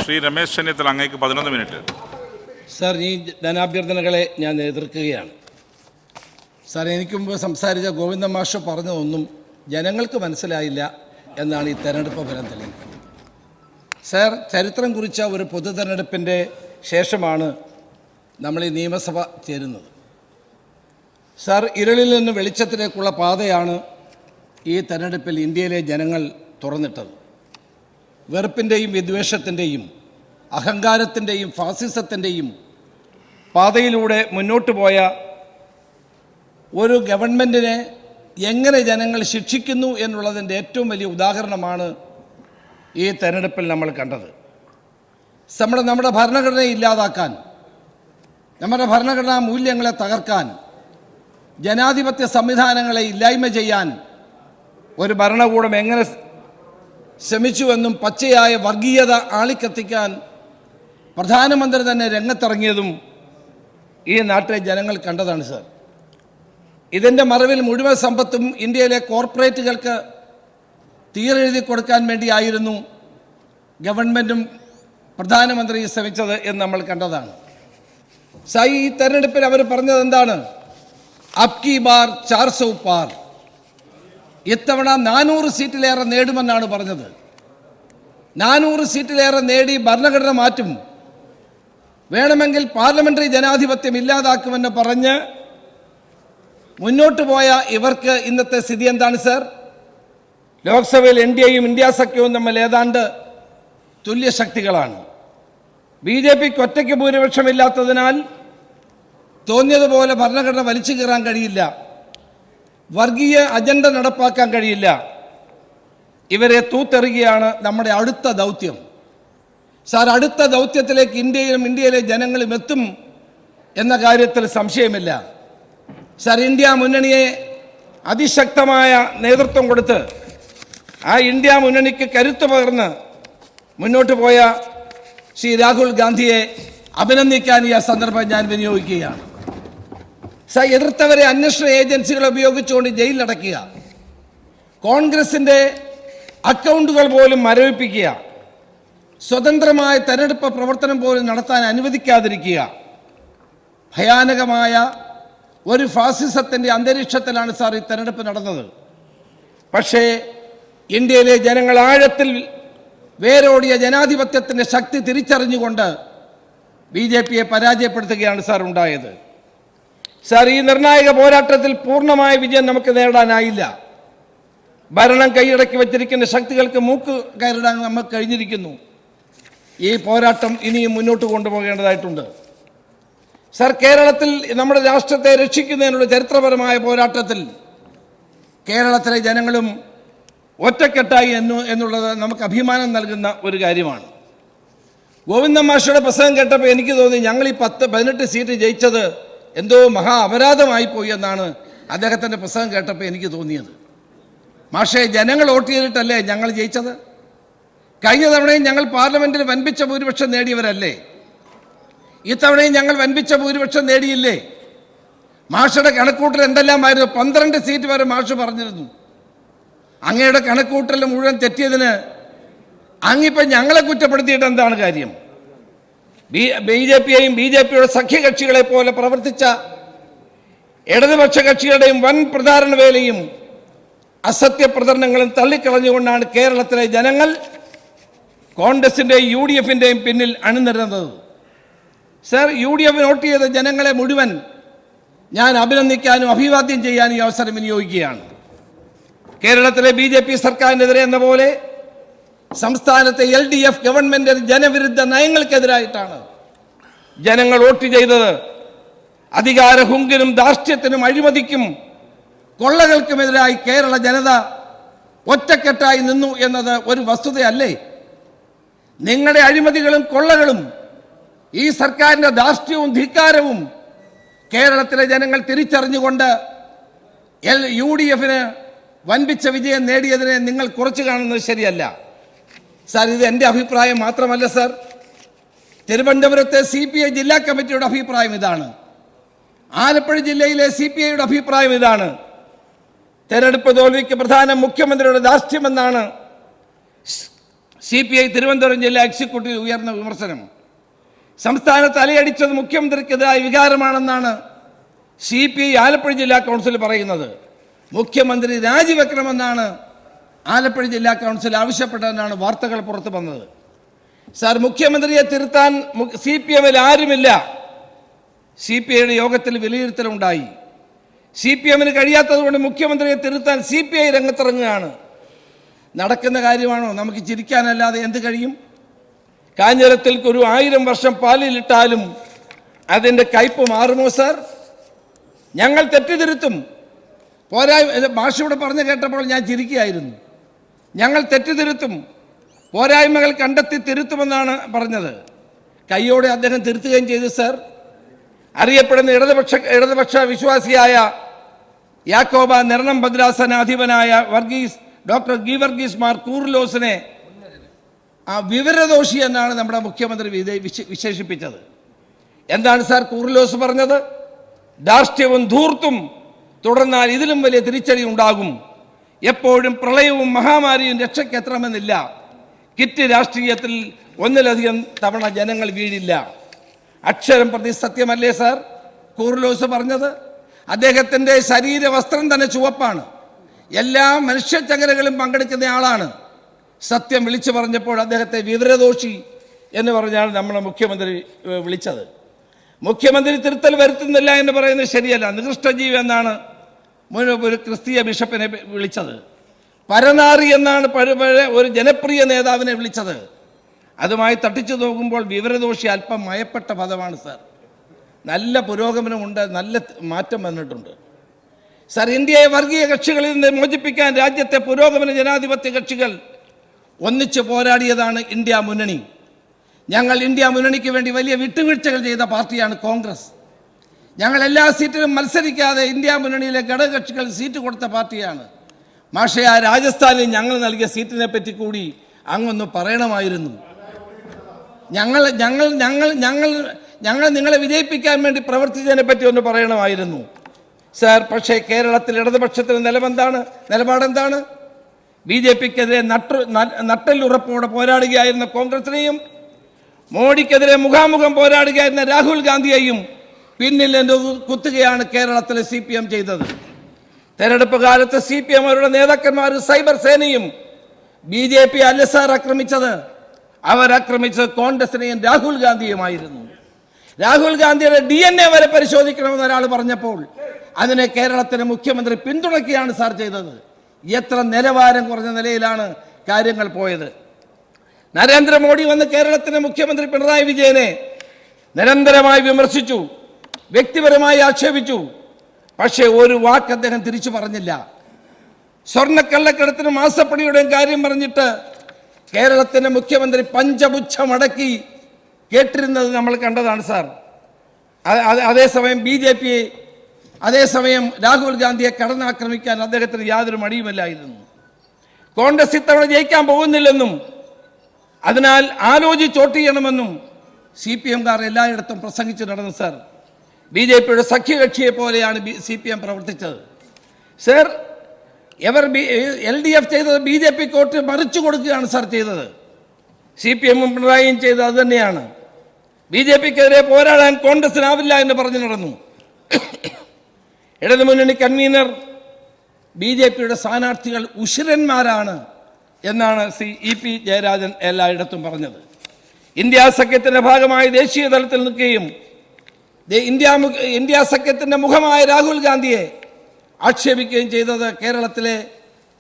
ശ്രീ രമേശ് ചെന്നിത്തല, അങ്ങേക്ക് 11 minute. Sir, ഈ ധനാഭ്യർത്ഥനകളെ ഞാൻ എതിർക്കുകയാണ്. സാർ, എനിക്ക് മുമ്പ് സംസാരിച്ച ഗോവിന്ദൻ മാഷ് പറഞ്ഞതൊന്നും ജനങ്ങൾക്ക് മനസ്സിലായില്ല എന്നാണ് ഈ തെരഞ്ഞെടുപ്പ് ഫലം തെളിയിക്കുന്നത്. സാർ, ചരിത്രം കുറിച്ച ഒരു പൊതു തെരഞ്ഞെടുപ്പിൻ്റെ ശേഷമാണ് നമ്മൾ ഈ നിയമസഭ ചേരുന്നത്. സാർ, ഇരുളിൽ നിന്ന് വെളിച്ചത്തിലേക്കുള്ള പാതയാണ് ഈ തെരഞ്ഞെടുപ്പിൽ ഇന്ത്യയിലെ ജനങ്ങൾ തുറന്നിട്ടത്. വെറുപ്പിൻ്റെയും വിദ്വേഷത്തിൻ്റെയും അഹങ്കാരത്തിൻ്റെയും ഫാസിസത്തിൻ്റെയും പാതയിലൂടെ മുന്നോട്ട് പോയ ഒരു ഗവൺമെൻറ്റിനെ എങ്ങനെ ജനങ്ങൾ ശിക്ഷിക്കുന്നു എന്നുള്ളതിൻ്റെ ഏറ്റവും വലിയ ഉദാഹരണമാണ് ഈ തെരഞ്ഞെടുപ്പിൽ നമ്മൾ കണ്ടത്. നമ്മുടെ ഭരണഘടനയെ ഇല്ലാതാക്കാൻ, നമ്മുടെ ഭരണഘടനാ മൂല്യങ്ങളെ തകർക്കാൻ, ജനാധിപത്യ സംവിധാനങ്ങളെ ഇല്ലായ്മ ചെയ്യാൻ ഒരു ഭരണകൂടം എങ്ങനെ ശ്രമിച്ചുവെന്നും പച്ചയായ വർഗീയത ആളിക്കത്തിക്കാൻ പ്രധാനമന്ത്രി തന്നെ രംഗത്തിറങ്ങിയതും ഈ നാട്ടിലെ ജനങ്ങൾ കണ്ടതാണ്. സാർ, ഇതിൻ്റെ മറവിൽ മുഴുവൻ സമ്പത്തും ഇന്ത്യയിലെ കോർപ്പറേറ്റുകൾക്ക് തീരെഴുതി കൊടുക്കാൻ വേണ്ടിയായിരുന്നു ഗവൺമെൻറ്റും പ്രധാനമന്ത്രിയും ശ്രമിച്ചത് എന്ന് നമ്മൾ കണ്ടതാണ്. സാർ, ഈ തെരഞ്ഞെടുപ്പിൽ അവർ പറഞ്ഞത് എന്താണ്? അബ് കി ബാർ 400 പാർ, ഇത്തവണ 400 സീറ്റിലേറെ നേടുമെന്നാണ് പറഞ്ഞത്. 400 സീറ്റിലേറെ നേടി ഭരണഘടന മാറ്റും, വേണമെങ്കിൽ പാർലമെന്ററി ജനാധിപത്യം ഇല്ലാതാക്കുമെന്ന് പറഞ്ഞ് മുന്നോട്ട് പോയ ഇവർക്ക് ഇന്നത്തെ സ്ഥിതി എന്താണ് സാർ? ലോക്സഭയിൽ NDAയും ഇന്ത്യ സഖ്യവും തമ്മിൽ ഏതാണ്ട് തുല്യ ശക്തികളാണ്. BJPക്ക് ഒറ്റയ്ക്ക് ഭൂരിപക്ഷമില്ലാത്തതിനാൽ തോന്നിയതുപോലെ ഭരണഘടന വലിച്ചു കീറാൻ കഴിയില്ല, വർഗീയ അജണ്ട നടപ്പാക്കാൻ കഴിയില്ല. ഇവരെ തൂത്തെറിയുകയാണ് നമ്മുടെ അടുത്ത ദൗത്യം. സാർ, അടുത്ത ദൗത്യത്തിലേക്ക് ഇന്ത്യയിലെ ജനങ്ങളും എത്തും എന്ന കാര്യത്തിൽ സംശയമില്ല. സാർ, ഇന്ത്യ മുന്നണിയെ അതിശക്തമായ നേതൃത്വം കൊടുത്ത് ആ ഇന്ത്യ മുന്നണിക്ക് കരുത്ത് പകർന്ന് മുന്നോട്ട് പോയ ശ്രീ രാഹുൽ ഗാന്ധിയെ അഭിനന്ദിക്കാൻ ഈ സന്ദർഭം ഞാൻ വിനിയോഗിക്കുകയാണ്. സാർ, എതിർത്തവരെ അന്വേഷണ ഏജൻസികളെ ഉപയോഗിച്ചുകൊണ്ട് ജയിലിലടയ്ക്കുക, കോൺഗ്രസിൻ്റെ അക്കൗണ്ടുകൾ പോലും മരവിപ്പിക്കുക, സ്വതന്ത്രമായ തെരഞ്ഞെടുപ്പ് പ്രവർത്തനം പോലും നടത്താൻ അനുവദിക്കാതിരിക്കുക, ഭയാനകമായ ഒരു ഫാസിസത്തിൻ്റെ അന്തരീക്ഷത്തിലാണ് സാർ ഈ തെരഞ്ഞെടുപ്പ് നടന്നത്. പക്ഷേ ഇന്ത്യയിലെ ജനങ്ങൾ ആഴത്തിൽ വേരോടിയ ജനാധിപത്യത്തിൻ്റെ ശക്തി തിരിച്ചറിഞ്ഞുകൊണ്ട് BJPയെ പരാജയപ്പെടുത്തുകയാണ് സാർ ഉണ്ടായത്. സാർ, ഈ നിർണായക പോരാട്ടത്തിൽ പൂർണ്ണമായ വിജയം നമുക്ക് നേടാനായില്ല. ഭരണം കൈയടക്കി വച്ചിരിക്കുന്ന ശക്തികൾക്ക് മൂക്ക് കയറിടാൻ നമുക്ക് കഴിഞ്ഞിരിക്കുന്നു. ഈ പോരാട്ടം ഇനിയും മുന്നോട്ട് കൊണ്ടുപോകേണ്ടതായിട്ടുണ്ട്. സാർ, കേരളത്തിൽ നമ്മുടെ രാഷ്ട്രത്തെ രക്ഷിക്കുന്നതിനുള്ള ചരിത്രപരമായ പോരാട്ടത്തിൽ കേരളത്തിലെ ജനങ്ങളും ഒറ്റക്കെട്ടായി എന്നുള്ളത് നമുക്ക് അഭിമാനം നൽകുന്ന ഒരു കാര്യമാണ്. ഗോവിന്ദൻ മാഷയുടെ പ്രസംഗം കേട്ടപ്പോൾ എനിക്ക് തോന്നി ഞങ്ങൾ ഈ 18 സീറ്റ് ജയിച്ചത് എന്തോ മഹാ അപരാധമായിപ്പോയി എന്നാണ് അദ്ദേഹത്തിൻ്റെ പ്രസംഗം കേട്ടപ്പോൾ എനിക്ക് തോന്നിയത്. മാഷേ, ജനങ്ങൾ വോട്ട് ചെയ്തിട്ടല്ലേ ഞങ്ങൾ ജയിച്ചത്? കഴിഞ്ഞ തവണയും ഞങ്ങൾ പാർലമെൻറ്റിൽ വൻപിച്ച ഭൂരിപക്ഷം നേടിയവരല്ലേ? ഇത്തവണയും ഞങ്ങൾ വൻപിച്ച ഭൂരിപക്ഷം നേടിയില്ലേ? മാഷയുടെ കണക്കൂട്ടൽ എന്തെല്ലാമായിരുന്നു? 12 സീറ്റ് വരെ മാഷ് പറഞ്ഞിരുന്നു. അങ്ങയുടെ കണക്കൂട്ടൽ മുഴുവൻ തെറ്റിയതിന് അങ്ങിപ്പം ഞങ്ങളെ കുറ്റപ്പെടുത്തിയിട്ട് എന്താണ് കാര്യം? BJPയെയും BJPയുടെ സഖ്യകക്ഷികളെ പോലെ പ്രവർത്തിച്ച ഇടതുപക്ഷ കക്ഷികളുടെയും വൻ പ്രചാരണ വേലയും അസത്യ പ്രചരണങ്ങളും തള്ളിക്കളഞ്ഞുകൊണ്ടാണ് കേരളത്തിലെ ജനങ്ങൾ കോൺഗ്രസിൻ്റെയും UDFൻ്റെയും പിന്നിൽ അണിനിരുന്നത്. സർ, UDF വോട്ട് ചെയ്ത ജനങ്ങളെ മുഴുവൻ ഞാൻ അഭിനന്ദിക്കാനും അഭിവാദ്യം ചെയ്യാനും ഈ അവസരം വിനിയോഗിക്കുകയാണ്. കേരളത്തിലെ BJP സർക്കാരിനെതിരെ എന്ന പോലെ സംസ്ഥാനത്തെ LDF ഗവൺമെൻറ് ജനവിരുദ്ധ നയങ്ങൾക്കെതിരായിട്ടാണ് ജനങ്ങൾ വോട്ട് ചെയ്തത്. അധികാര ഹുങ്കിനും ധാർഷ്ട്യത്തിനും അഴിമതിക്കും കൊള്ളകൾക്കുമെതിരായി കേരള ജനത ഒറ്റക്കെട്ടായി നിന്നു എന്നത് ഒരു വസ്തുതയല്ലേ? നിങ്ങളുടെ അഴിമതികളും കൊള്ളകളും ഈ സർക്കാരിൻ്റെ ധാർഷ്ട്യവും ധിക്കാരവും കേരളത്തിലെ ജനങ്ങൾ തിരിച്ചറിഞ്ഞുകൊണ്ട് UDFന് വൻപിച്ച വിജയം നേടിയതിനെ നിങ്ങൾ കുറച്ച് കാണുന്നത് ശരിയല്ല. സാർ, ഇത് എൻ്റെ അഭിപ്രായം മാത്രമല്ല സാർ. തിരുവനന്തപുരത്തെ CPI ജില്ലാ കമ്മിറ്റിയുടെ അഭിപ്രായം ഇതാണ്. ആലപ്പുഴ ജില്ലയിലെ CPIയുടെ അഭിപ്രായം ഇതാണ്. തെരഞ്ഞെടുപ്പ് തോൽവിക്ക് പ്രധാന മുഖ്യമന്ത്രിയുടെ ധാർഷ്ട്യമെന്നാണ് CPI തിരുവനന്തപുരം ജില്ലാ എക്സിക്യൂട്ടീവ് ഉയർന്ന വിമർശനം. സംസ്ഥാനത്ത് അലയടിച്ചത് മുഖ്യമന്ത്രിക്കെതിരായ വികാരമാണെന്നാണ് CPI ആലപ്പുഴ ജില്ലാ കൗൺസിൽ പറയുന്നത്. മുഖ്യമന്ത്രി രാജിവെക്കണമെന്നാണ് ആലപ്പുഴ ജില്ലാ കൗൺസിൽ ആവശ്യപ്പെട്ടതെന്നാണ് വാർത്തകൾ പുറത്തു വന്നത്. സാർ, മുഖ്യമന്ത്രിയെ തിരുത്താൻ CPM-ൽ ആരുമില്ല. CPI-യുടെ യോഗത്തിൽ വിലയിരുത്തലുണ്ടായി. CPM-ന് കഴിയാത്തതുകൊണ്ട് മുഖ്യമന്ത്രിയെ തിരുത്താൻ CPI രംഗത്തിറങ്ങുകയാണ്. നടക്കുന്ന കാര്യമാണോ? നമുക്ക് ചിരിക്കാനല്ലാതെ എന്ത് കഴിയും? കാഞ്ഞിരത്തിൽ ഒരു 1000 വർഷം പാലിലിട്ടാലും അതിൻ്റെ കയ്പ് മാറുമോ സാർ? ഞങ്ങൾ തെറ്റിതിരുത്തും. ഭാഷയോട് പറഞ്ഞു കേട്ടപ്പോൾ ഞാൻ ചിരിക്കുകയായിരുന്നു. ഞങ്ങൾ തെറ്റിതിരുത്തും, പോരായ്മകൾ കണ്ടെത്തി തിരുത്തുമെന്നാണ് പറഞ്ഞത്. കൈയോടെ അദ്ദേഹം തിരുത്തുകയും ചെയ്തു സാർ. അറിയപ്പെടുന്ന ഇടതുപക്ഷ വിശ്വാസിയായ യാക്കോബ നിരണം ഭദ്രാസനാധിപനായ ഡോക്ടർ ഗീവർഗീസ് മാർ കൂർലോസിനെ വിവരദോഷി എന്നാണ് നമ്മുടെ മുഖ്യമന്ത്രി വിശേഷിപ്പിച്ചത്. എന്താണ് സാർ കൂർലോസ് പറഞ്ഞത്? ധാർഷ്ട്യവും ധൂർത്തും തുടർന്നാൽ ഇതിലും വലിയ തിരിച്ചടി ഉണ്ടാകും. എപ്പോഴും പ്രളയവും മഹാമാരിയും രക്ഷയ്ക്കെത്തണമെന്നില്ല. കിറ്റ് രാഷ്ട്രീയത്തിൽ ഒന്നിലധികം തവണ ജനങ്ങൾ വീഴില്ല. അക്ഷരം പ്രതി സത്യമല്ലേ സാർ കൂർലോസ് പറഞ്ഞത്? അദ്ദേഹത്തിൻ്റെ ശരീരവസ്ത്രം തന്നെ ചുവപ്പാണ്. എല്ലാ മനുഷ്യചങ്ങലകളും പങ്കെടുക്കുന്ന ആളാണ്. സത്യം വിളിച്ചു പറഞ്ഞപ്പോൾ അദ്ദേഹത്തെ വിവരദോഷി എന്ന് പറഞ്ഞാണ് നമ്മുടെ മുഖ്യമന്ത്രി വിളിച്ചത്. മുഖ്യമന്ത്രി തിരുത്തൽ വരുത്തുന്നില്ല എന്ന് പറയുന്നത് ശരിയല്ല. നികൃഷ്ടജീവി എന്നാണ് ഒരു ക്രിസ്തീയ ബിഷപ്പിനെ വിളിച്ചത്. പരനാറി എന്നാണ് ഒരു ജനപ്രിയ നേതാവിനെ വിളിച്ചത്. അതുമായി തട്ടിച്ചു നോക്കുമ്പോൾ വിവരദോഷി അല്പം മയപ്പെട്ട പദമാണ് സാർ. നല്ല പുരോഗമനമുണ്ട്, നല്ല മാറ്റം വന്നിട്ടുണ്ട് സാർ. ഇന്ത്യയെ വർഗീയ കക്ഷികളിൽ നിന്ന് മോചിപ്പിക്കാൻ രാജ്യത്തെ പുരോഗമന ജനാധിപത്യ കക്ഷികൾ ഒന്നിച്ച് പോരാടിയതാണ് ഇന്ത്യ മുന്നണി. ഞങ്ങൾ ഇന്ത്യ മുന്നണിക്ക് വേണ്ടി വലിയ വിട്ടുവീഴ്ചകൾ ചെയ്ത പാർട്ടിയാണ് കോൺഗ്രസ്. ഞങ്ങൾ എല്ലാ സീറ്റിലും മത്സരിക്കാതെ ഇന്ത്യ മുന്നണിയിലെ ഘടകകക്ഷികൾ സീറ്റ് കൊടുത്ത പാർട്ടിയാണ്. പക്ഷേ ആ രാജസ്ഥാനിൽ ഞങ്ങൾ നൽകിയ സീറ്റിനെ പറ്റി കൂടി അങ്ങൊന്ന് പറയണമായിരുന്നു. ഞങ്ങൾ ഞങ്ങൾ ഞങ്ങൾ ഞങ്ങൾ ഞങ്ങൾ നിങ്ങളെ വിജയിപ്പിക്കാൻ വേണ്ടി പ്രവർത്തിച്ചതിനെ പറ്റി ഒന്ന് പറയണമായിരുന്നു സാർ. പക്ഷേ കേരളത്തിൽ ഇടതുപക്ഷത്തിന് നിലപാടെന്താണ്? BJP-ക്കെതിരെ നട്ടെല്ലുറപ്പോടെ പോരാടുകയായിരുന്ന കോൺഗ്രസിനെയും മോഡിക്കെതിരെ മുഖാമുഖം പോരാടുകയായിരുന്ന രാഹുൽ ഗാന്ധിയെയും പിന്നിൽ കുത്തുകയാണ് കേരളത്തിലെ CPM ചെയ്തത്. തെരഞ്ഞെടുപ്പ് കാലത്ത് CPM അവരുടെ നേതാക്കന്മാർ സൈബർ സേനയും BJP അല്ല സാർ ആക്രമിച്ചത്. അവരാക്രമിച്ചത് കോൺഗ്രസിനെയും രാഹുൽ ഗാന്ധിയുമായിരുന്നു. രാഹുൽ ഗാന്ധിയുടെ DNA വരെ പരിശോധിക്കണമെന്ന് ഒരാൾ പറഞ്ഞപ്പോൾ അതിനെ കേരളത്തിലെ മുഖ്യമന്ത്രി പിന്തുണയ്ക്കുകയാണ് സാർ ചെയ്തത്. എത്ര നിലവാരം കുറഞ്ഞ നിലയിലാണ് കാര്യങ്ങൾ പോയത്. നരേന്ദ്രമോദി വന്ന് കേരളത്തിലെ മുഖ്യമന്ത്രി പിണറായി വിജയനെ നിരന്തരമായി വിമർശിച്ചു, വ്യക്തിപരമായി ആക്ഷേപിച്ചു. പക്ഷേ ഒരു വാക്ക് അദ്ദേഹം തിരിച്ചു പറഞ്ഞില്ല. സ്വർണ്ണക്കള്ളക്കടത്തിനും മാസപ്പടിയുടെയും കാര്യം പറഞ്ഞിട്ട് കേരളത്തിൻ്റെ മുഖ്യമന്ത്രി പഞ്ചപുച്ഛമടക്കി കേട്ടിരുന്നത് നമ്മൾ കണ്ടതാണ് സാർ. അതേസമയം രാഹുൽ ഗാന്ധിയെ കടന്നാക്രമിക്കാൻ അദ്ദേഹത്തിന് യാതൊരു മടിയുമില്ലായിരുന്നു. കോൺഗ്രസ് ഇത്തവണ ജയിക്കാൻ പോകുന്നില്ലെന്നും അതിനാൽ ആലോചിച്ചോട്ട് ചെയ്യണമെന്നും CPM-കാർ എല്ലായിടത്തും പ്രസംഗിച്ചു നടന്നു സാർ. BJP-യുടെ സഖ്യകക്ഷിയെ പോലെയാണ് CPM പ്രവർത്തിച്ചത് സാർ. LDF ചെയ്തത് BJP വോട്ട് മറിച്ചു കൊടുക്കുകയാണ് സാർ ചെയ്തത്. CPM-ഉം പിണറായിയും ചെയ്തത് അത് തന്നെയാണ്. BJP-ക്കെതിരെ പോരാടാൻ കോൺഗ്രസിനാവില്ല എന്ന് പറഞ്ഞു നടന്നു. ഇടതുമുന്നണി കൺവീനർ BJP-യുടെ സ്ഥാനാർത്ഥികൾ ഉശിരന്മാരാണ് എന്നാണ് EP ജയരാജൻ എല്ലായിടത്തും പറഞ്ഞത്. ഇന്ത്യ സഖ്യത്തിൻ്റെ ഭാഗമായി ദേശീയ തലത്തിൽ നിൽക്കുകയും ഇന്ത്യ സഖ്യത്തിൻ്റെ മുഖമായ രാഹുൽ ഗാന്ധിയെ ആക്ഷേപിക്കുകയും ചെയ്തത് കേരളത്തിലെ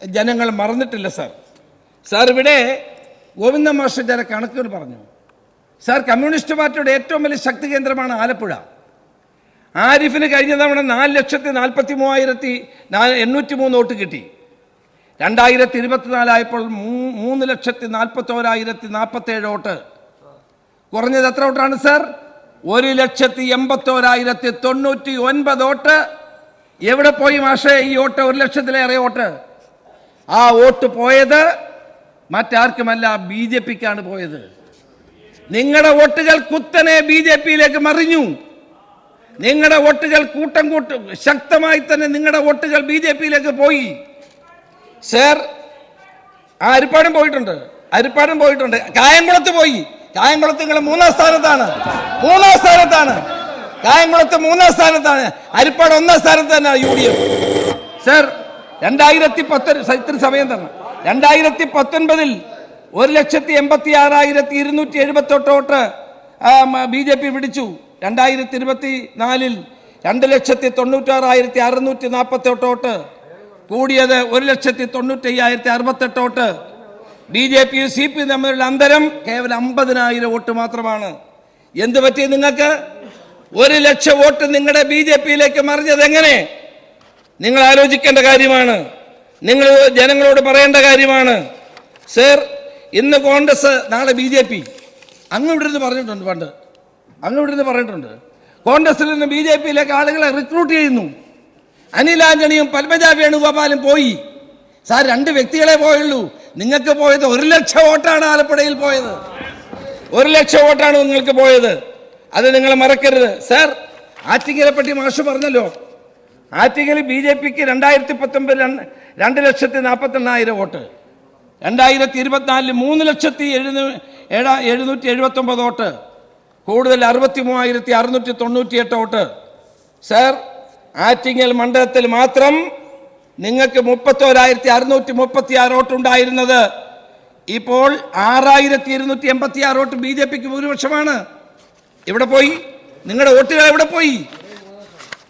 ജനങ്ങൾ മറന്നിട്ടില്ല സാർ. ഇവിടെ ഗോവിന്ദ മാസ്റ്റർ ചില കണക്കുകൾ പറഞ്ഞു സാർ. കമ്മ്യൂണിസ്റ്റ് പാർട്ടിയുടെ ഏറ്റവും വലിയ ശക്തി കേന്ദ്രമാണ് ആലപ്പുഴ. ആരിഫിന് കഴിഞ്ഞ തവണ 4,43,803 വോട്ട് കിട്ടി. 2024 ആയപ്പോൾ 3,41,047 വോട്ട്. കുറഞ്ഞത് എത്ര വോട്ടാണ് സാർ? 1,81,099 വോട്ട്. എവിടെ പോയി മാഷേ ഈ വോട്ട്? 1,00,000-ലേറെ വോട്ട്. ആ വോട്ട് പോയത് മറ്റാർക്കുമല്ല, BJP-ക്കാണ് പോയത്. നിങ്ങളുടെ വോട്ടുകൾ കുത്തനെ BJP-യിലേക്ക് മറിഞ്ഞു. നിങ്ങളുടെ വോട്ടുകൾ കൂട്ടം ശക്തമായി തന്നെ നിങ്ങളുടെ വോട്ടുകൾ BJP-യിലേക്ക് പോയി സാർ. അരിപ്പാടും പോയിട്ടുണ്ട്. ഹരിപ്പാടും പോയിട്ടുണ്ട്. കായംകുളത്ത് പോയി. കായംകുളത്ത് നിങ്ങൾ മൂന്നാം സ്ഥാനത്താണ്. കായംകുളത്ത് മൂന്നാം സ്ഥാനത്താണ്. ഹരിപ്പാട് ഒന്നാം സ്ഥാനത്ത് തന്നെയാണ് UDF. സർ 2010 സമയം തന്നെ 2019 1,86,278 വോട്ട് BJP പിടിച്ചു. 2024 2,96,648 വോട്ട്, കൂടിയത് 1,95,068 വോട്ട്. BJPയും CPയും തമ്മിലുള്ള അന്തരം കേവലം 50,000 വോട്ട് മാത്രമാണ്. എന്ത് പറ്റി നിങ്ങൾക്ക്? 1,00,000 വോട്ട് നിങ്ങളുടെ BJPയിലേക്ക് മറിഞ്ഞത് എങ്ങനെ? നിങ്ങൾ ആലോചിക്കേണ്ട കാര്യമാണ്. നിങ്ങൾ ജനങ്ങളോട് പറയേണ്ട കാര്യമാണ്. സർ, ഇന്ന് കോൺഗ്രസ്, നാളെ BJP. അങ്ങ് ഇവിടെ നിന്ന് പറഞ്ഞിട്ടുണ്ട്, പണ്ട് അങ്ങ് ഇവിടെ നിന്ന് പറഞ്ഞിട്ടുണ്ട്. കോൺഗ്രസിൽ നിന്ന് BJPയിലേക്ക് ആളുകളെ റിക്രൂട്ട് ചെയ്യുന്നു. അനിൽ ആന്റണിയും പത്മജ വേണുഗോപാലും പോയി. സാർ, 2 വ്യക്തികളെ പോയുള്ളൂ. നിങ്ങൾക്ക് പോയത് 1,00,000 വോട്ടാണ്. ആലപ്പുഴയിൽ പോയത് 1,00,000 വോട്ടാണ് നിങ്ങൾക്ക് പോയത്. അത് നിങ്ങൾ മറക്കരുത്. സാർ, ആറ്റിങ്ങലെ പറ്റി മാഷ് പറഞ്ഞല്ലോ. ആറ്റിങ്ങൽ BJPക്ക് 2019 2,48,000 വോട്ട്, 2024 3,07,779 വോട്ട്, കൂടുതൽ 63,698 വോട്ട്. സാർ, ആറ്റിങ്ങൽ മണ്ഡലത്തിൽ മാത്രം നിങ്ങൾക്ക് 31,636 വോട്ട് ഉണ്ടായിരുന്നത് ഇപ്പോൾ 6,286 വോട്ട് BJPക്ക് ഭൂരിപക്ഷമാണ്. ഇവിടെ പോയി നിങ്ങളുടെ വോട്ടുകൾ എവിടെ പോയി?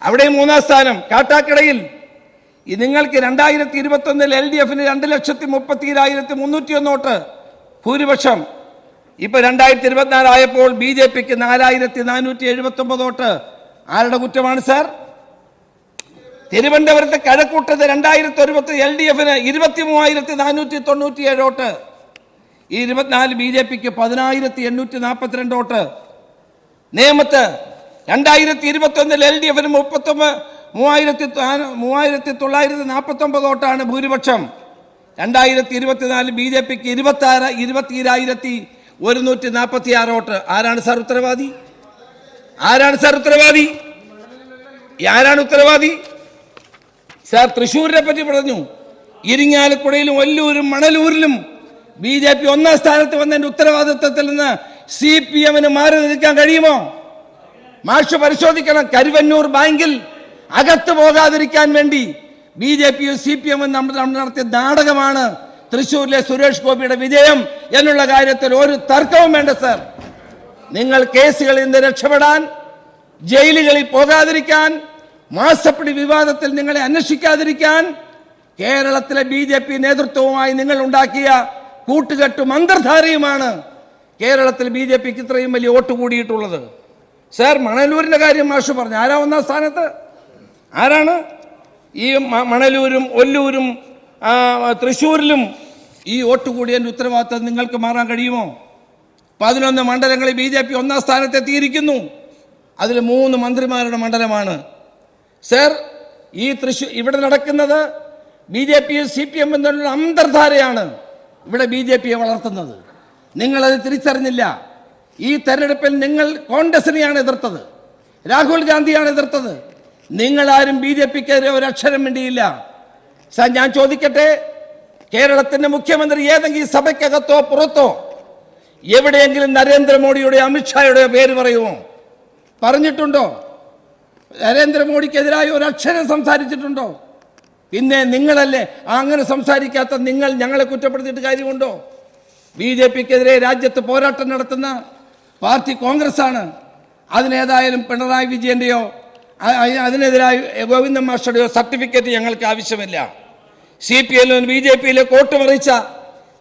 അവിടെ മൂന്നാം സ്ഥാനം. കാട്ടാക്കടയിൽ നിങ്ങൾക്ക് 2021 LDFന് 2,32,301 വോട്ട് ഭൂരിപക്ഷം. ഇപ്പൊ 2024 ആയപ്പോൾ BJPക്ക് 4,479 വോട്ട്. ആരുടെ കുറ്റമാണ് സാർ? തിരുവനന്തപുരത്ത് കഴക്കൂട്ടത് 2021 LDFന് 23,497 വോട്ട്. ഈ 24 BJPക്ക് 10,842 വോട്ട്. നേമത്ത് 2021 LDFന് 3,949 വോട്ടാണ് ഭൂരിപക്ഷം. 2024 BJPക്ക് 22,146 വോട്ട്. ആരാണ് സാർ ഉത്തരവാദി? ആരാണ് ഉത്തരവാദി? സാർ, തൃശ്ശൂരിനെ പറ്റി പറഞ്ഞു. ഇരിങ്ങാലക്കുടയിലും ഒല്ലൂരും മണലൂരിലും BJP ഒന്നാം സ്ഥാനത്ത് വന്നതിന്റെ ഉത്തരവാദിത്വത്തിൽ നിന്ന് CPMന് മാറി നിൽക്കാൻ കഴിയുമോ? മാഷ് പരിശോധിക്കണം. കരുവന്നൂർ ബാങ്കിൽ അകത്ത് പോകാതിരിക്കാൻ വേണ്ടി BJPയും CPMും നടത്തിയ നാടകമാണ് തൃശ്ശൂരിലെ സുരേഷ് ഗോപിയുടെ വിജയം എന്നുള്ള കാര്യത്തിൽ ഒരു തർക്കവും വേണ്ട സാർ. നിങ്ങൾ കേസുകളിൽ നിന്ന് രക്ഷപ്പെടാൻ, ജയിലുകളിൽ പോകാതിരിക്കാൻ, മാസപ്പടി വിവാദത്തിൽ നിങ്ങളെ അന്വേഷിക്കാതിരിക്കാൻ കേരളത്തിലെ BJP നേതൃത്വവുമായി നിങ്ങൾ ഉണ്ടാക്കിയ കൂട്ടുകെട്ടും അന്തർധാരയുമാണ് കേരളത്തിൽ BJPക്ക് ഇത്രയും വലിയ വോട്ട് കൂടിയിട്ടുള്ളത്. സാർ, മണലൂരിന്റെ കാര്യം മാഷ് പറഞ്ഞു. ആരാ ഒന്നാം സ്ഥാനത്ത്? ആരാണ്? ഈ മണലൂരും ഒല്ലൂരും തൃശ്ശൂരിലും ഈ വോട്ട് കൂടിയതിന്റെ ഉത്തരവാദിത്തം നിങ്ങൾക്ക് മാറാൻ കഴിയുമോ? 11 മണ്ഡലങ്ങളിൽ BJP ഒന്നാം സ്ഥാനത്തെത്തിയിരിക്കുന്നു. അതിൽ 3 മന്ത്രിമാരുടെ മണ്ഡലമാണ്. സർ, ഈ ഇവിടെ നടക്കുന്നത് BJPയും CPMും തമ്മിലുള്ള അന്തർധാരയാണ് ഇവിടെ BJPയെ വളർത്തുന്നത്. നിങ്ങളത് തിരിച്ചറിഞ്ഞില്ല. ഈ തെരഞ്ഞെടുപ്പിൽ നിങ്ങൾ കോൺഗ്രസിനെയാണ് എതിർത്തത്, രാഹുൽ ഗാന്ധിയാണ് എതിർത്തത്. നിങ്ങളാരും BJPക്കെതിരെ ഒരു അക്ഷരം വേണ്ടിയില്ല. സാർ, ഞാൻ ചോദിക്കട്ടെ, കേരളത്തിന്റെ മുഖ്യമന്ത്രി ഏതെങ്കിലും സഭയ്ക്കകത്തോ പുറത്തോ എവിടെയെങ്കിലും നരേന്ദ്രമോദിയുടെ അമിത്ഷായുടെ പേര് പറയുമോ? പറഞ്ഞിട്ടുണ്ടോ? നരേന്ദ്രമോദിക്കെതിരായ ഒരു അക്ഷരം സംസാരിച്ചിട്ടുണ്ടോ? പിന്നെ നിങ്ങളല്ലേ അങ്ങനെ സംസാരിക്കാത്ത നിങ്ങൾ ഞങ്ങളെ കുറ്റപ്പെടുത്തിയിട്ട് കാര്യമുണ്ടോ? BJPക്കെതിരെ രാജ്യത്ത് പോരാട്ടം നടത്തുന്ന പാർട്ടി കോൺഗ്രസ് ആണ്. അതിനേതായാലും പിണറായി വിജയന്റെയോ അതിനെതിരായി ഗോവിന്ദൻ മാസ്റ്ററുടെയോ സർട്ടിഫിക്കറ്റ് ഞങ്ങൾക്ക് ആവശ്യമില്ല. CPM BJPയിലെ കോട്ടുമറിച്ച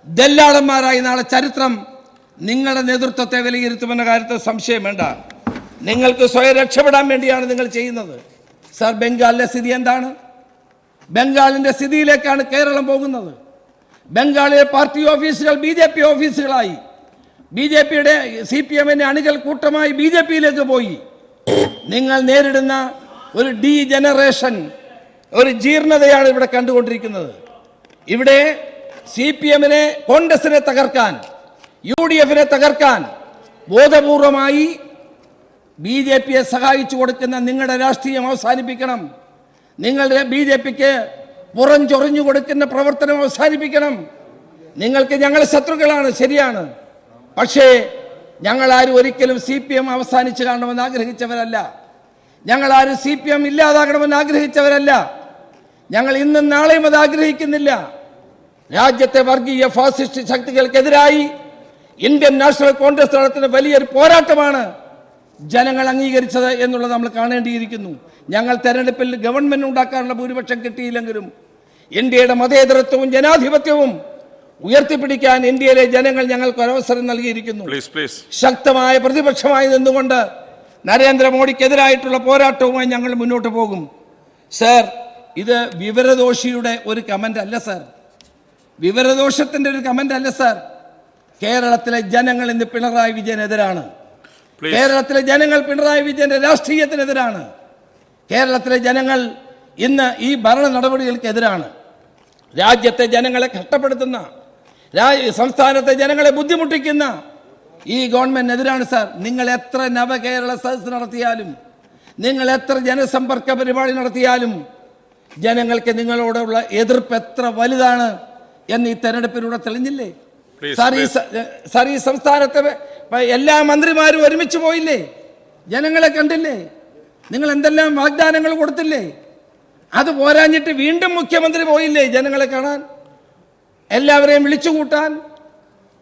ദല്ലാളന്മാരായി നാളെ ചരിത്രം നിങ്ങളുടെ നേതൃത്വത്തെ വിലയിരുത്തുമെന്ന കാര്യത്തിൽ സംശയം വേണ്ട. നിങ്ങൾക്ക് സ്വയം രക്ഷപ്പെടാൻ വേണ്ടിയാണ് നിങ്ങൾ ചെയ്യുന്നത്. സാർ, ബംഗാളിലെ സ്ഥിതി എന്താണ്? ബംഗാളിന്റെ സ്ഥിതിയിലേക്കാണ് കേരളം പോകുന്നത്. ബംഗാളിലെ പാർട്ടി ഓഫീസുകൾ BJP ഓഫീസുകളായി. BJPയുടെ CPMന്റെ അണികൾ കൂട്ടമായി BJPയിലേക്ക് പോയി. നിങ്ങൾ നേരിടുന്ന ഒരു ഡീജനറേഷൻ, ഒരു ജീർണതയാണ് ഇവിടെ കണ്ടുകൊണ്ടിരിക്കുന്നത്. ഇവിടെ CPMനെ, കോൺഗ്രസിനെ തകർക്കാൻ, UDFനെ തകർക്കാൻ ബോധപൂർവമായി BJPയെ സഹായിച്ചു കൊടുക്കുന്ന നിങ്ങളുടെ രാഷ്ട്രീയം അവസാനിപ്പിക്കണം. നിങ്ങളുടെ BJPക്ക് പുറംചൊറിഞ്ഞു കൊടുക്കുന്ന പ്രവർത്തനം അവസാനിപ്പിക്കണം. നിങ്ങൾക്ക് ഞങ്ങൾ ശത്രുക്കളാണ്, ശരിയാണ്. പക്ഷേ ഞങ്ങളാരും ഒരിക്കലും CPM അവസാനിച്ച് കാണണമെന്ന് ആഗ്രഹിച്ചവരല്ല. ഞങ്ങളാരും CPM ഇല്ലാതാകണമെന്ന് ആഗ്രഹിച്ചവരല്ല. ഞങ്ങൾ ഇന്നും നാളെയും അത് ആഗ്രഹിക്കുന്നില്ല. രാജ്യത്തെ വർഗീയ ഫാസിസ്റ്റ് ശക്തികൾക്കെതിരായി ഇന്ത്യൻ നാഷണൽ കോൺഗ്രസ് നടത്തുന്ന വലിയൊരു പോരാട്ടമാണ് ജനങ്ങൾ അംഗീകരിച്ചത് എന്നുള്ളത് നമ്മൾ കാണേണ്ടിയിരിക്കുന്നു. ഞങ്ങൾ തെരഞ്ഞെടുപ്പിൽ ഗവൺമെന്റ് ഉണ്ടാക്കാനുള്ള ഭൂരിപക്ഷം കിട്ടിയില്ലെങ്കിലും ഇന്ത്യയുടെ മതേതരത്വവും ജനാധിപത്യവും ഉയർത്തിപ്പിടിക്കാൻ ഇന്ത്യയിലെ ജനങ്ങൾ ഞങ്ങൾക്ക് ഒരവസരം നൽകിയിരിക്കുന്നു. ശക്തമായ പ്രതിപക്ഷമായി നിന്നുകൊണ്ട് നരേന്ദ്രമോദിക്കെതിരായിട്ടുള്ള പോരാട്ടവുമായി ഞങ്ങൾ മുന്നോട്ട് പോകും. സർ, ഇത് വിവരദോഷിയുടെ ഒരു കമന്റ് അല്ല സർ, വിവരദോഷത്തിന്റെ ഒരു കമന്റ് അല്ല സർ. കേരളത്തിലെ ജനങ്ങൾ ഇന്ന് പിണറായി വിജയനെതിരാണ്. കേരളത്തിലെ ജനങ്ങൾ പിണറായി വിജയന്റെ രാഷ്ട്രീയത്തിനെതിരാണ്. കേരളത്തിലെ ജനങ്ങൾ ഇന്ന് ഈ ഭരണ നടപടികൾക്കെതിരാണ്. രാജ്യത്തെ ജനങ്ങളെ കഷ്ടപ്പെടുത്തുന്ന, സംസ്ഥാനത്തെ ജനങ്ങളെ ബുദ്ധിമുട്ടിക്കുന്ന ഈ ഗവൺമെന്റിനെതിരാണ് സാർ. നിങ്ങൾ എത്ര നവകേരള സദസ് നടത്തിയാലും, നിങ്ങൾ എത്ര ജനസമ്പർക്ക പരിപാടി നടത്തിയാലും ജനങ്ങൾക്ക് നിങ്ങളോടുള്ള എതിർപ്പ് എത്ര വലുതാണ് എന്ന് ഈ തെരഞ്ഞെടുപ്പിലൂടെ തെളിഞ്ഞില്ലേ സാർ? ഈ സംസ്ഥാനത്തെ എല്ലാ മന്ത്രിമാരും ഒരുമിച്ച് പോയില്ലേ? ജനങ്ങളെ കണ്ടില്ലേ? നിങ്ങൾ എന്തെല്ലാം വാഗ്ദാനങ്ങൾ കൊടുത്തില്ലേ? അത് പോരാഞ്ഞിട്ട് വീണ്ടും മുഖ്യമന്ത്രി പോയില്ലേ ജനങ്ങളെ കാണാൻ, എല്ലാവരെയും വിളിച്ചുകൂട്ടാൻ,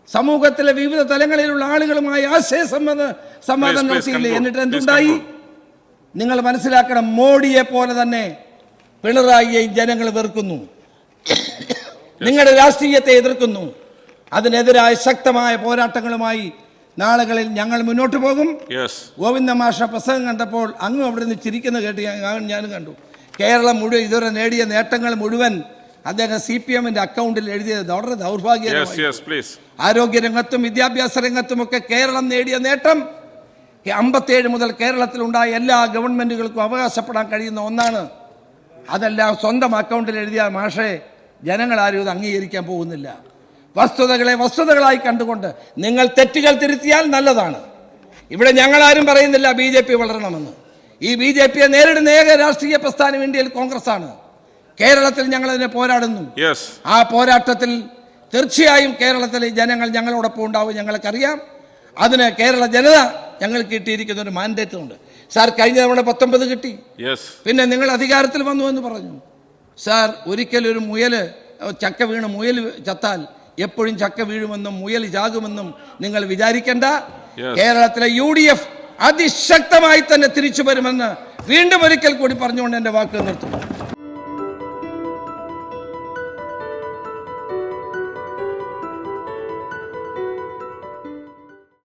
സമൂഹത്തിലെ വിവിധ തലങ്ങളിലുള്ള ആളുകളുമായി ആശയ സംവാദം നടത്തിയില്ലേ? എന്നിട്ട് എന്തുണ്ടായി? നിങ്ങൾ മനസ്സിലാക്കണം, മോഡിയെ പോലെ തന്നെ പിണറായിയെയും ജനങ്ങൾ വെറുക്കുന്നു, നിങ്ങളുടെ രാഷ്ട്രീയത്തെ എതിർക്കുന്നു. അതിനെതിരായ ശക്തമായ പോരാട്ടങ്ങളുമായി നാളുകളിൽ ഞങ്ങൾ മുന്നോട്ട് പോകും. ഗോവിന്ദ മാഷ പ്രസംഗം കണ്ടപ്പോൾ അങ്ങും അവിടെ നിന്ന് ചിരിക്കുന്ന കേട്ട് ഞാനും കണ്ടു. കേരളം മുഴുവൻ ഇതുവരെ നേടിയ നേട്ടങ്ങൾ മുഴുവൻ അദ്ദേഹം CPMന്റെ അക്കൗണ്ടിൽ എഴുതിയത് വളരെ ദൗർഭാഗ്യകരമായി. ആരോഗ്യരംഗത്തും വിദ്യാഭ്യാസ രംഗത്തും ഒക്കെ കേരളം നേടിയ നേട്ടം 57 മുതൽ കേരളത്തിലുണ്ടായ എല്ലാ ഗവൺമെന്റുകൾക്കും അവകാശപ്പെടാൻ കഴിയുന്ന ഒന്നാണ്. അതെല്ലാം സ്വന്തം അക്കൗണ്ടിൽ എഴുതിയ മാഷെ ജനങ്ങളാരും ഇത് അംഗീകരിക്കാൻ പോകുന്നില്ല. വസ്തുതകളെ വസ്തുതകളായി കണ്ടുകൊണ്ട് നിങ്ങൾ തെറ്റുകൾ തിരുത്തിയാൽ നല്ലതാണ്. ഇവിടെ ഞങ്ങളാരും പറയുന്നില്ല BJP വളരണമെന്ന്. ഈ BJPയെ നേരിടുന്ന ഏക രാഷ്ട്രീയ പ്രസ്ഥാനം ഇന്ത്യയിൽ കോൺഗ്രസ് ആണ്. കേരളത്തിൽ ഞങ്ങൾ അതിനെ പോരാടുന്നു. ആ പോരാട്ടത്തിൽ തീർച്ചയായും കേരളത്തിലെ ജനങ്ങൾ ഞങ്ങളോടൊപ്പം ഉണ്ടാവും, ഞങ്ങൾക്കറിയാം. അതിന് കേരള ജനത ഞങ്ങൾക്ക് കിട്ടിയിരിക്കുന്ന ഒരു മാൻഡേറ്റ് ഉണ്ട് സാർ. കഴിഞ്ഞ തവണ 19 കിട്ടി, പിന്നെ നിങ്ങൾ അധികാരത്തിൽ വന്നു എന്ന് പറഞ്ഞു സാർ. ഒരിക്കലും ഒരു മുയല് ചക്ക വീണ് മുയൽ ചത്താൽ എപ്പോഴും ചക്ക വീഴുമെന്നും മുയൽ ചാകുമെന്നും നിങ്ങൾ വിചാരിക്കേണ്ട. കേരളത്തിലെ UDF അതിശക്തമായി തന്നെ തിരിച്ചു വരുമെന്ന് വീണ്ടും ഒരിക്കൽ കൂടി പറഞ്ഞുകൊണ്ട് എൻ്റെ വാക്ക് നിർത്തുന്നു.